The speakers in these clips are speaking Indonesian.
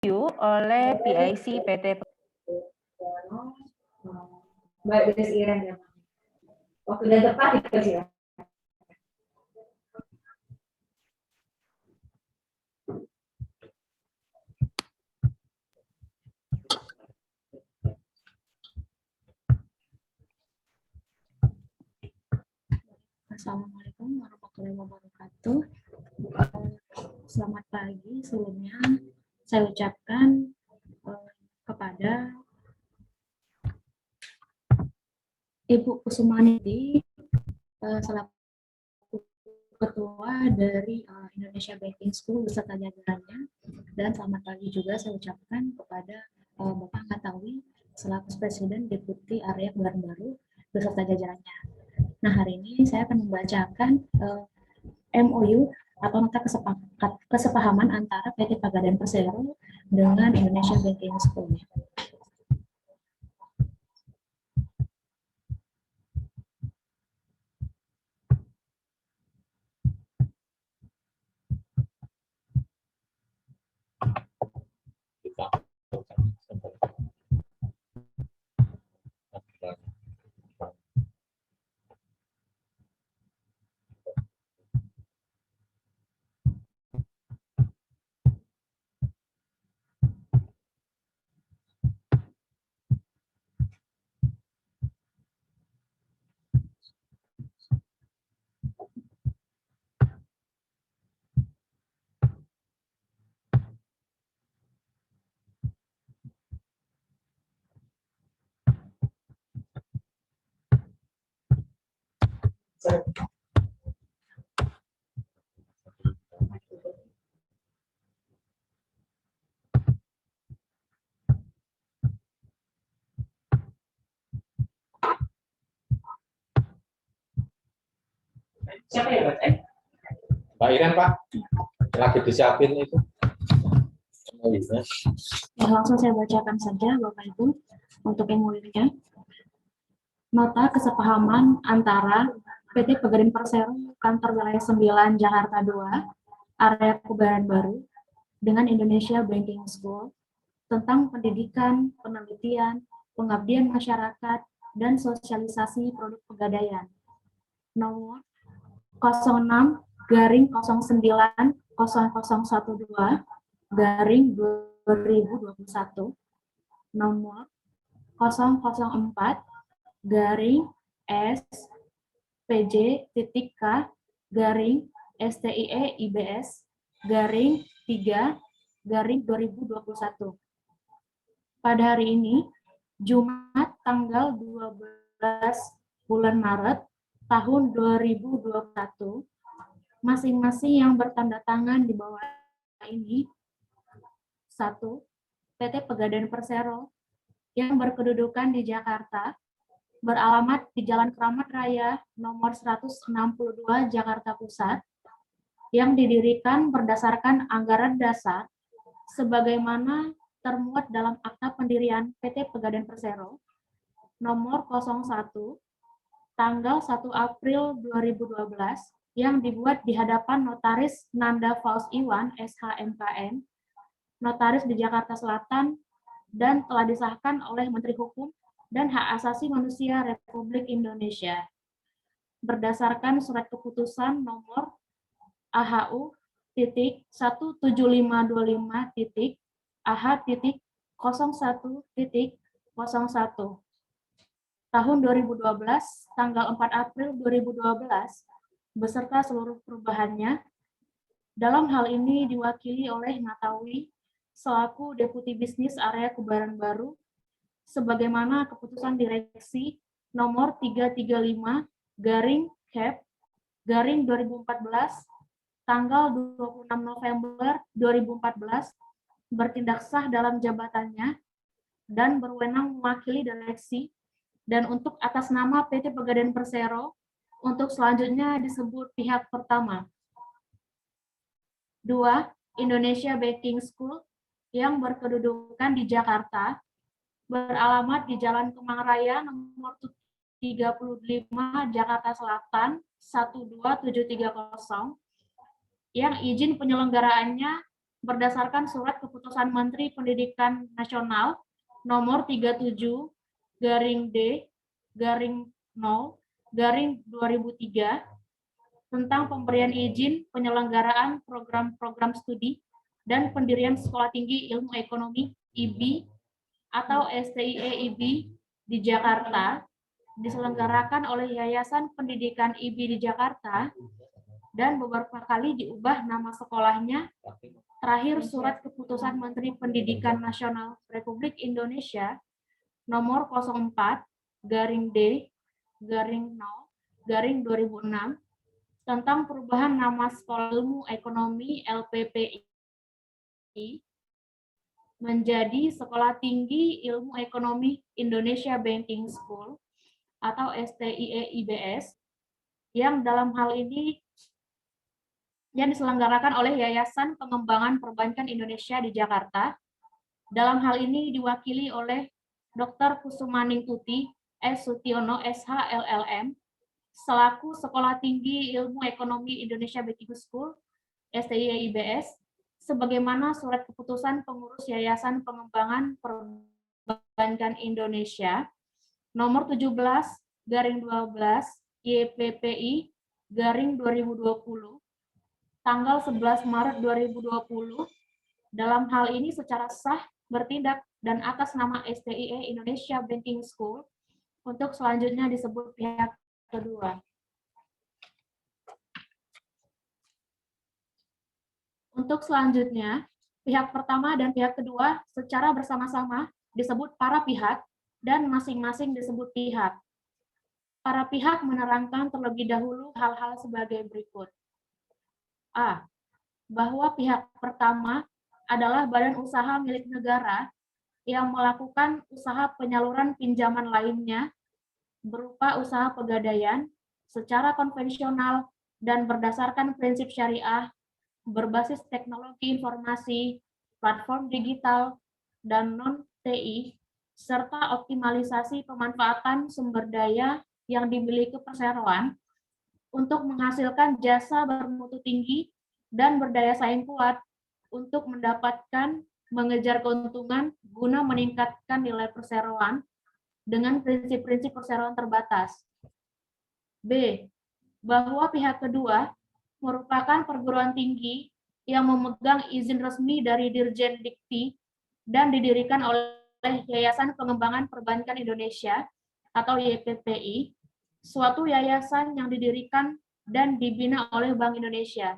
oleh PIC PT. Baik, Des Iren ya. Waktu dan tepat ya. Assalamualaikum warahmatullahi wabarakatuh. Selamat pagi. Sebelumnya saya ucapkan kepada Ibu Kusumanidi selaku Ketua dari Indonesia Banking School beserta jajarannya, dan selamat pagi juga saya ucapkan kepada Bapak Katawi selaku Presiden Deputi Area Kebaran Baru beserta jajarannya. Nah, hari ini saya akan membacakan MOU atau nota kesepahaman antara PT Pegadaian Persero dengan Indonesia Banking School. Siapa yang baca? Pak Iren, Pak, lagi disiapin itu. Ya, langsung saya bacakan saja Bapak Ibu untuk MOU-nya. Nota kesepahaman antara PT Pegadaian Persero Kantor Wilayah 9 Jakarta 2 Area Kebaran Baru dengan Indonesia Banking School tentang pendidikan, penelitian, pengabdian masyarakat, dan sosialisasi produk pegadaian. Nomor 06-0012-2021, nomor 004-SPJ.K-STIE-IBS-3-2021. Pada hari ini, Jumat tanggal 12 bulan Maret tahun 2021, masing-masing yang bertanda tangan di bawah ini: 1. PT Pegadaian Persero yang berkedudukan di Jakarta, beralamat di Jalan Keramat Raya nomor 162 Jakarta Pusat, yang didirikan berdasarkan anggaran dasar sebagaimana termuat dalam Akta Pendirian PT Pegadaian Persero nomor 01 tanggal 1 April 2012 yang dibuat di hadapan Notaris Nanda Faus Iwan SHMKN, Notaris di Jakarta Selatan, dan telah disahkan oleh Menteri Hukum dan Hak Asasi Manusia Republik Indonesia berdasarkan surat keputusan nomor AHU.17525.AH.01.01 tahun 2012 tanggal 4 April 2012 beserta seluruh perubahannya. Dalam hal ini diwakili oleh Ngatawi selaku Deputi Bisnis Area Kebaran Baru sebagaimana keputusan direksi nomor 335/CAP/2014 tanggal 26 November 2014 bertindak sah dalam jabatannya dan berwenang mewakili direksi dan untuk atas nama PT Pegadaian Persero untuk selanjutnya disebut pihak pertama. 2. Indonesia Banking School yang berkedudukan di Jakarta, beralamat di Jalan Kemang Raya nomor 35 Jakarta Selatan 12730, yang izin penyelenggaraannya berdasarkan Surat Keputusan Menteri Pendidikan Nasional nomor 37-D-0-2003 tentang pemberian izin penyelenggaraan program-program studi dan pendirian Sekolah Tinggi Ilmu Ekonomi IB atau STIE-IB di Jakarta, diselenggarakan oleh Yayasan Pendidikan IB di Jakarta, dan beberapa kali diubah nama sekolahnya. Terakhir, Surat Keputusan Menteri Pendidikan Nasional Republik Indonesia nomor 04-D-0-2006 tentang perubahan nama Sekolah Ilmu Ekonomi LPPI menjadi Sekolah Tinggi Ilmu Ekonomi Indonesia Banking School atau STIE-IBS, yang dalam hal ini yang diselenggarakan oleh Yayasan Pengembangan Perbankan Indonesia di Jakarta. Dalam hal ini diwakili oleh Dr. Kusumaning Tuti S. Sutiono, SH, LLM, selaku Sekolah Tinggi Ilmu Ekonomi Indonesia Banking School, STIE-IBS, sebagaimana Surat Keputusan Pengurus Yayasan Pengembangan Perbankan Indonesia nomor 17/12-YPPI/2020 tanggal 11 Maret 2020, dalam hal ini secara sah bertindak dan atas nama STIE Indonesia Banking School untuk selanjutnya disebut pihak kedua. Untuk selanjutnya, pihak pertama dan pihak kedua secara bersama-sama disebut para pihak dan masing-masing disebut pihak. Para pihak menerangkan terlebih dahulu hal-hal sebagai berikut. A. Bahwa pihak pertama adalah badan usaha milik negara yang melakukan usaha penyaluran pinjaman lainnya berupa usaha pegadaian secara konvensional dan berdasarkan prinsip syariah, berbasis teknologi informasi, platform digital, dan non-TI, serta optimalisasi pemanfaatan sumber daya yang dimiliki perseroan untuk menghasilkan jasa bermutu tinggi dan berdaya saing kuat untuk mendapatkan mengejar keuntungan guna meningkatkan nilai perseroan dengan prinsip-prinsip perseroan terbatas. B. Bahwa pihak kedua merupakan perguruan tinggi yang memegang izin resmi dari Dirjen Dikti dan didirikan oleh Yayasan Pengembangan Perbankan Indonesia atau YPPI, suatu yayasan yang didirikan dan dibina oleh Bank Indonesia.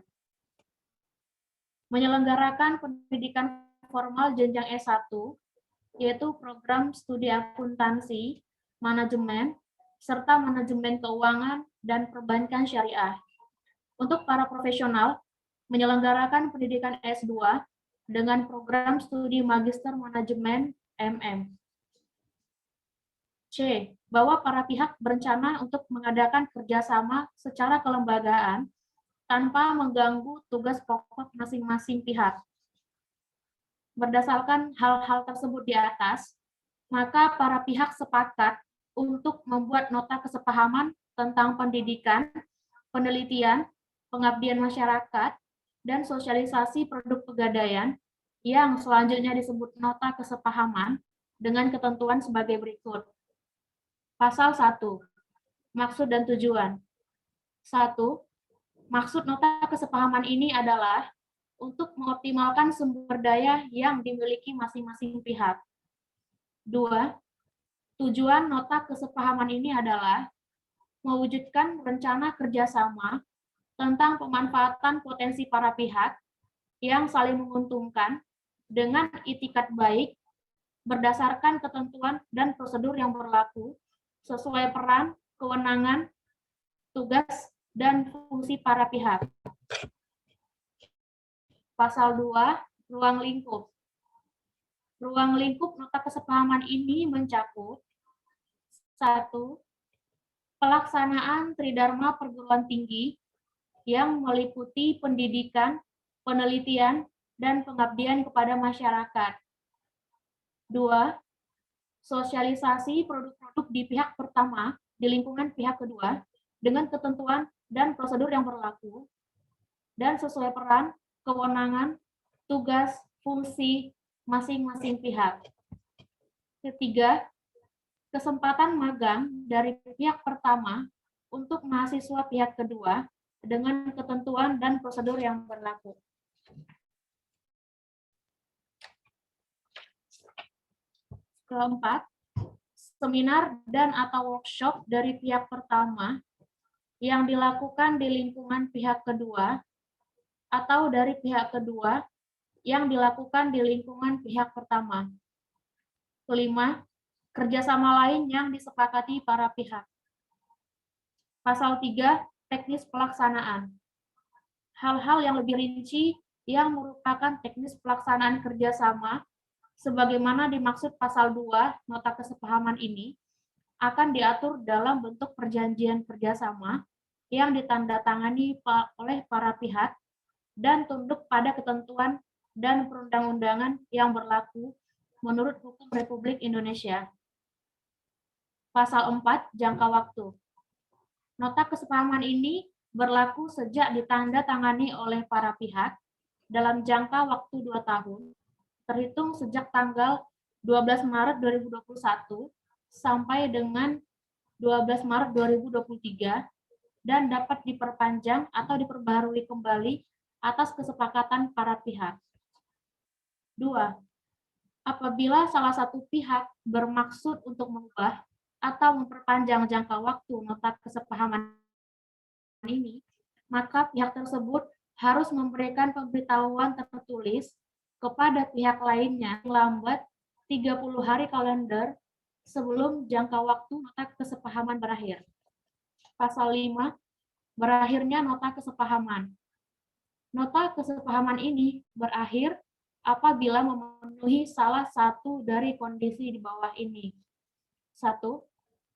Menyelenggarakan pendidikan formal jenjang S1, yaitu program studi akuntansi, manajemen, serta manajemen keuangan dan perbankan syariah. Untuk para profesional, menyelenggarakan pendidikan S2 dengan program studi magister manajemen MM. C. Bahwa para pihak berencana untuk mengadakan kerjasama secara kelembagaan tanpa mengganggu tugas pokok masing-masing pihak. Berdasarkan hal-hal tersebut di atas, maka para pihak sepakat untuk membuat nota kesepahaman tentang pendidikan, penelitian, pengabdian masyarakat, dan sosialisasi produk pegadaian yang selanjutnya disebut nota kesepahaman dengan ketentuan sebagai berikut. Pasal 1. Maksud dan tujuan. 1. Maksud nota kesepahaman ini adalah untuk mengoptimalkan sumber daya yang dimiliki masing-masing pihak. 2. Tujuan nota kesepahaman ini adalah mewujudkan rencana kerjasama tentang pemanfaatan potensi para pihak yang saling menguntungkan dengan itikat baik berdasarkan ketentuan dan prosedur yang berlaku sesuai peran, kewenangan, tugas, dan fungsi para pihak. Pasal 2, ruang lingkup. Ruang lingkup nota kesepahaman ini mencakup 1. Pelaksanaan tridharma perguruan tinggi yang meliputi pendidikan, penelitian, dan pengabdian kepada masyarakat. 2. Sosialisasi produk-produk di pihak pertama di lingkungan pihak kedua dengan ketentuan dan prosedur yang berlaku dan sesuai peran, kewenangan, tugas, fungsi masing-masing pihak. Ketiga, kesempatan magang dari pihak pertama untuk mahasiswa pihak kedua dengan ketentuan dan prosedur yang berlaku. Keempat, seminar dan atau workshop dari pihak pertama yang dilakukan di lingkungan pihak kedua atau dari pihak kedua yang dilakukan di lingkungan pihak pertama. Kelima, kerjasama lain yang disepakati para pihak. Pasal 3, teknis pelaksanaan. Hal-hal yang lebih rinci yang merupakan teknis pelaksanaan kerjasama sebagaimana dimaksud pasal 2 nota kesepahaman ini akan diatur dalam bentuk perjanjian kerjasama yang ditandatangani oleh para pihak dan tunduk pada ketentuan dan perundang-undangan yang berlaku menurut hukum Republik Indonesia. Pasal 4, jangka waktu. Nota kesepahaman ini berlaku sejak ditandatangani oleh para pihak dalam jangka waktu 2 tahun, terhitung sejak tanggal 12 Maret 2021 sampai dengan 12 Maret 2023 dan dapat diperpanjang atau diperbaharui kembali atas kesepakatan para pihak. 2. Apabila salah satu pihak bermaksud untuk mengubah atau memperpanjang jangka waktu nota kesepahaman ini, maka pihak tersebut harus memberikan pemberitahuan tertulis kepada pihak lainnya lambat 30 hari kalender sebelum jangka waktu nota kesepahaman berakhir. Pasal 5, berakhirnya nota kesepahaman. Nota kesepahaman ini berakhir apabila memenuhi salah satu dari kondisi di bawah ini. 1.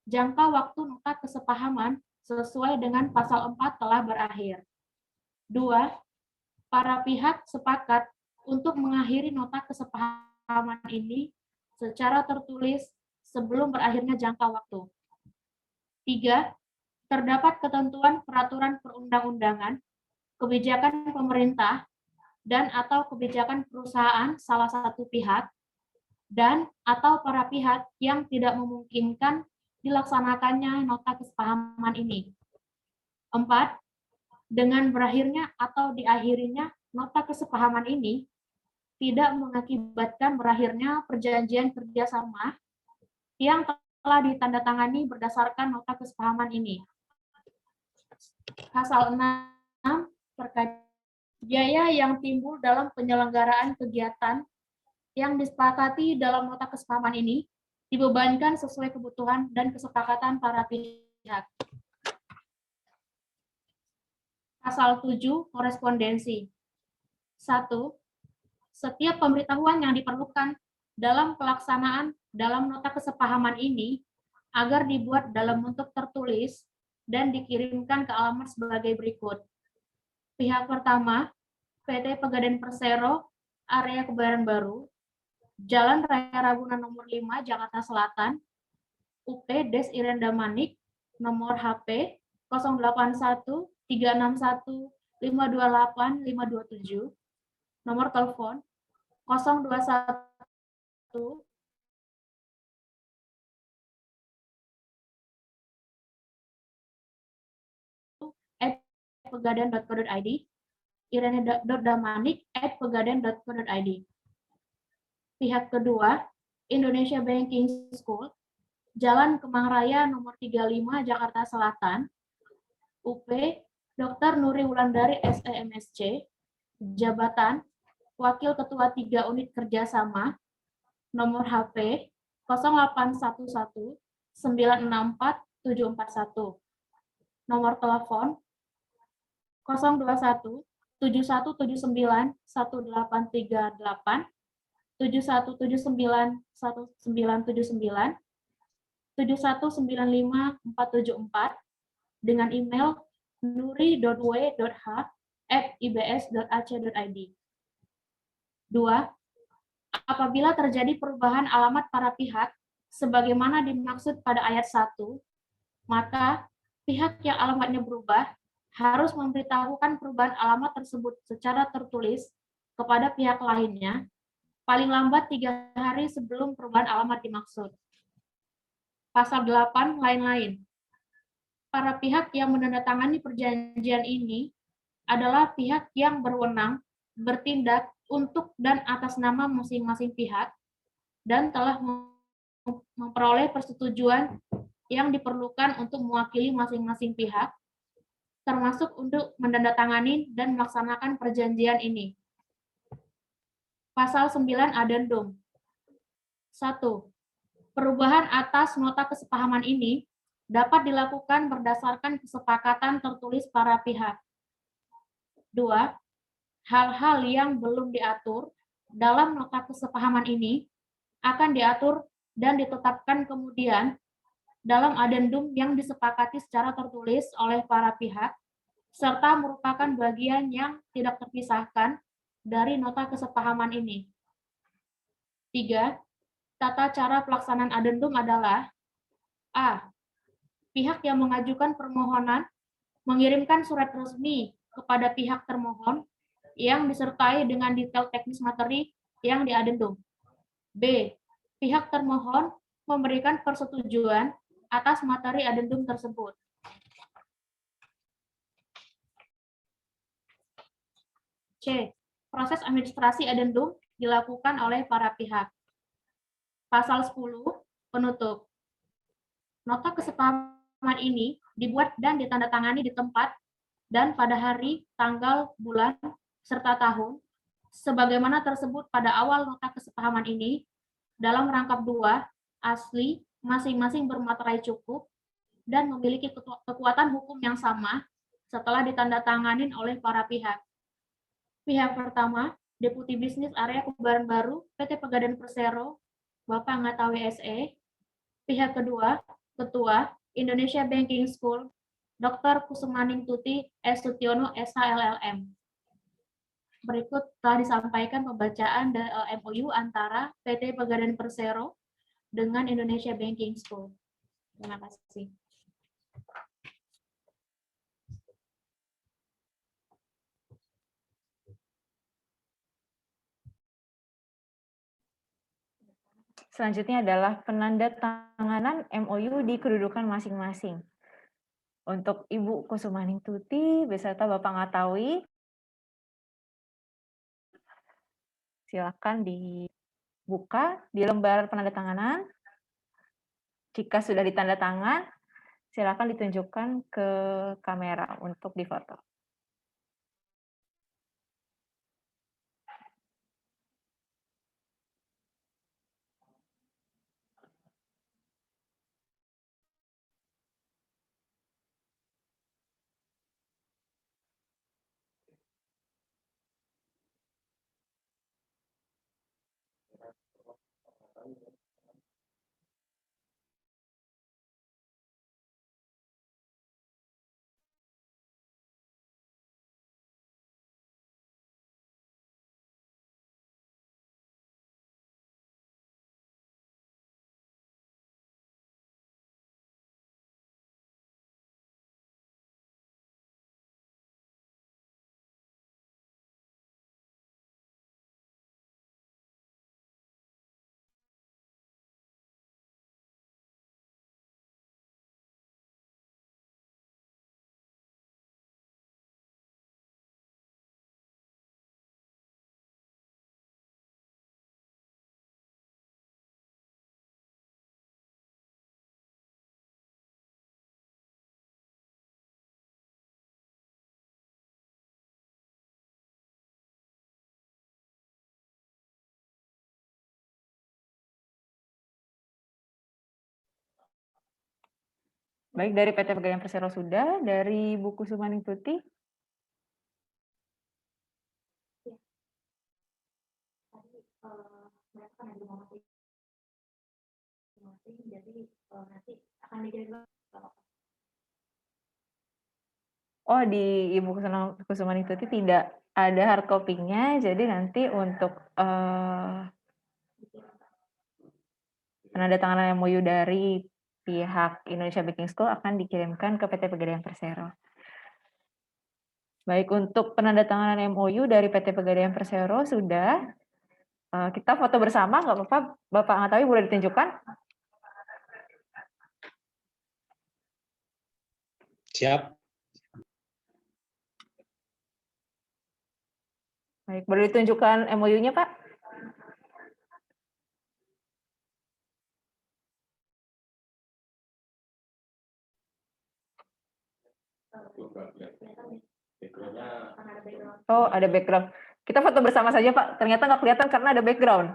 Jangka waktu nota kesepahaman sesuai dengan pasal 4 telah berakhir. 2. Para pihak sepakat untuk mengakhiri nota kesepahaman ini secara tertulis sebelum berakhirnya jangka waktu. 3. Terdapat ketentuan peraturan perundang-undangan, kebijakan pemerintah, dan atau kebijakan perusahaan salah satu pihak, dan atau para pihak yang tidak memungkinkan dilaksanakannya nota kesepahaman ini. 4. Dengan berakhirnya atau diakhirinya nota kesepahaman ini, tidak mengakibatkan berakhirnya perjanjian kerjasama yang telah ditandatangani berdasarkan nota kesepahaman ini. Pasal 6 terkait biaya yang timbul dalam penyelenggaraan kegiatan yang disepakati dalam nota kesepahaman ini dibebankan sesuai kebutuhan dan kesepakatan para pihak. Pasal 7, korespondensi. 1. Setiap pemberitahuan yang diperlukan dalam pelaksanaan dalam nota kesepahaman ini agar dibuat dalam bentuk tertulis dan dikirimkan ke alamat sebagai berikut. Pihak pertama, PT Pegadaian Persero, Area Kebayoran Baru, Jalan Raya Ragunan nomor 5, Jakarta Selatan, UP Des Irenda Manik, nomor HP 081 361 528 527, nomor telepon 021 @pegadaian.co.id, irene.damanik@pegadaian.co.id. Pihak kedua, Indonesia Banking School, Jalan Kemang Raya nomor 35, Jakarta Selatan, UP Dr. Nuri Wulandari SEMSC, Jabatan Wakil Ketua 3 Unit Kerjasama, nomor HP 0811 964 741, nomor telepon 021 7179 1838, 7179 1979, 7195 474, dengan email nuri.w.h@ibs.ac.id. 2. Apabila terjadi perubahan alamat para pihak sebagaimana dimaksud pada ayat 1, maka pihak yang alamatnya berubah harus memberitahukan perubahan alamat tersebut secara tertulis kepada pihak lainnya paling lambat 3 hari sebelum perubahan alamat dimaksud. Pasal 8 lain-lain. Para pihak yang menandatangani perjanjian ini adalah pihak yang berwenang bertindak untuk dan atas nama masing-masing pihak dan telah memperoleh persetujuan yang diperlukan untuk mewakili masing-masing pihak, termasuk untuk menandatangani dan melaksanakan perjanjian ini. Pasal 9 Adendum. 1. Perubahan atas nota kesepahaman ini dapat dilakukan berdasarkan kesepakatan tertulis para pihak. 2. Hal-hal yang belum diatur dalam nota kesepahaman ini akan diatur dan ditetapkan kemudian dalam adendum yang disepakati secara tertulis oleh para pihak, serta merupakan bagian yang tidak terpisahkan dari nota kesepahaman ini. 3. Tata cara pelaksanaan adendum adalah: A. Pihak yang mengajukan permohonan mengirimkan surat resmi kepada pihak termohon yang disertai dengan detail teknis materi yang diadendum. B. Pihak termohon memberikan persetujuan atas materi adendum tersebut. C. Proses administrasi adendum dilakukan oleh para pihak. Pasal 10. Penutup. Nota kesepahaman ini dibuat dan ditandatangani di tempat dan pada hari, tanggal, bulan, serta tahun, sebagaimana tersebut pada awal nota kesepahaman ini, dalam rangkap 2, asli, masing-masing bermaterai cukup, dan memiliki kekuatan hukum yang sama setelah ditandatanganin oleh para pihak. Pihak pertama, Deputi Bisnis Area Kebayoran Baru, PT Pegadaian Persero, Bapak Ngatawi SE. Pihak kedua, Ketua Indonesia Banking School, Dr. Kusumaning Tuti S. Sutiono, SHLLM. Berikut telah disampaikan pembacaan MOU antara PT Pegadaian Persero dengan Indonesia Banking School. Terima kasih. Selanjutnya adalah penandatanganan MOU di kedudukan masing-masing. Untuk Ibu Kusumaning Tuti beserta Bapak Ngatawi, silakan dibuka di lembar penandatanganan. Jika sudah ditandatangan, silakan ditunjukkan ke kamera untuk difoto. Baik, dari PT Pegadaian Persero sudah, dari Bu Kusumaning Tuti. Oh, di Ibu Kusumaning Tuti tidak ada hard copy-nya, jadi nanti untuk penandatanganan MOU dari pihak Indonesia Banking School akan dikirimkan ke PT Pegadaian Persero. Baik, untuk penandatanganan MOU dari PT Pegadaian Persero sudah. Kita foto bersama, nggak apa-apa. Bapak Ngatawi boleh ditunjukkan? Siap. Baik, boleh ditunjukkan MOU-nya, Pak? Oh, ada background. Kita foto bersama saja, Pak. Ternyata nggak kelihatan karena ada background.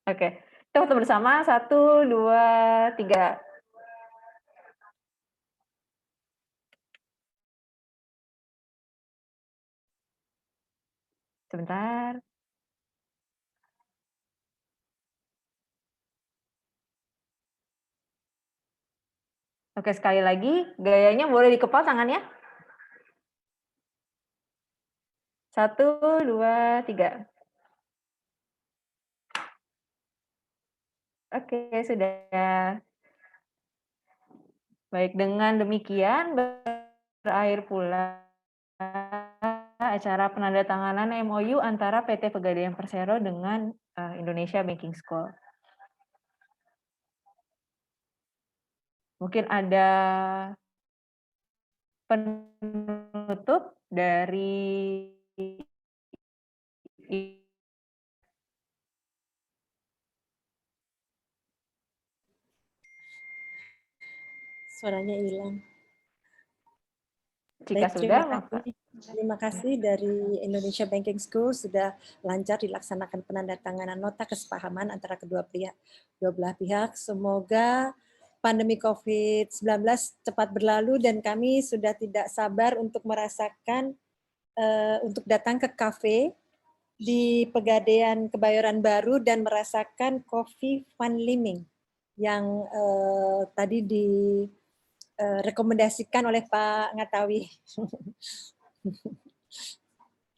Oke, kita foto bersama. 1, 2, 3. Sebentar. Oke, sekali lagi. Gayanya boleh dikepal tangannya. 1, 2, 3. Oke, sudah. Baik, dengan demikian berakhir pula acara penandatanganan MOU antara PT Pegadaian Persero dengan Indonesia Banking School. Mungkin ada penutup dari Suaranya hilang. jika Baik, sudah, terima maka kasih. Terima kasih dari Indonesia Banking School sudah lancar dilaksanakan penandatanganan nota kesepahaman antara kedua belah pihak. Semoga pandemi COVID-19 cepat berlalu dan kami sudah tidak sabar untuk merasakan untuk datang ke kafe di Pegadaian Kebayoran Baru dan merasakan coffee fun liming yang tadi rekomendasikan oleh Pak Ngatawi.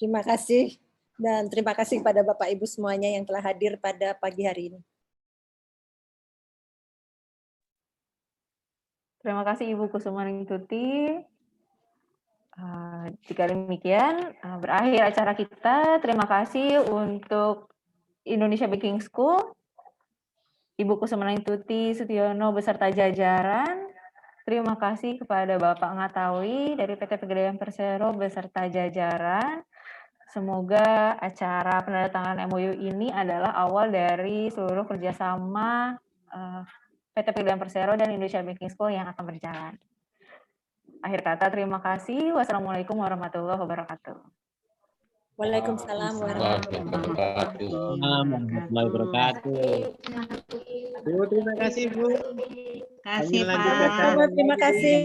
Terima kasih dan terima kasih kepada Bapak Ibu semuanya yang telah hadir pada pagi hari ini. terima kasih Ibu Kusumaningtuti. Jika demikian, berakhir acara kita. Terima kasih untuk Indonesia Banking School, Ibu Kusumaningtuti Sutiono beserta jajaran. Terima kasih kepada Bapak Ngatawi dari PT Pegadaian Persero beserta jajaran. Semoga acara penandatanganan MOU ini adalah awal dari seluruh kerjasama PT Pegadaian Persero dan Indonesia Banking School yang akan berjalan. Akhir kata, terima kasih. Wassalamualaikum warahmatullahi wabarakatuh. Waalaikumsalam warahmatullahi wabarakatuh. Bu, terima kasih Bu. Kasih Pak. wabarakatuh. Terima kasih.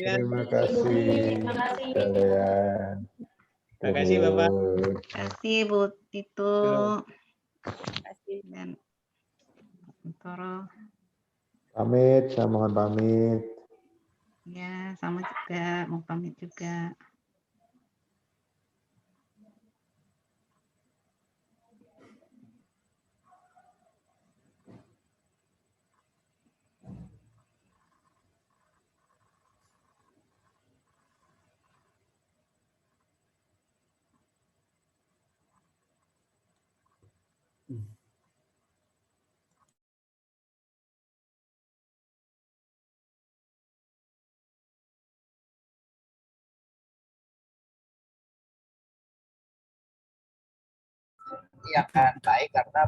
Terima kasih. Kalian. Terima kasih Bapak. Kasih Bu Titu Terima kasih. dan Toro. Pamit, saya mohon pamit. Ya, sama juga, mau pamit juga. Yang akan baik karena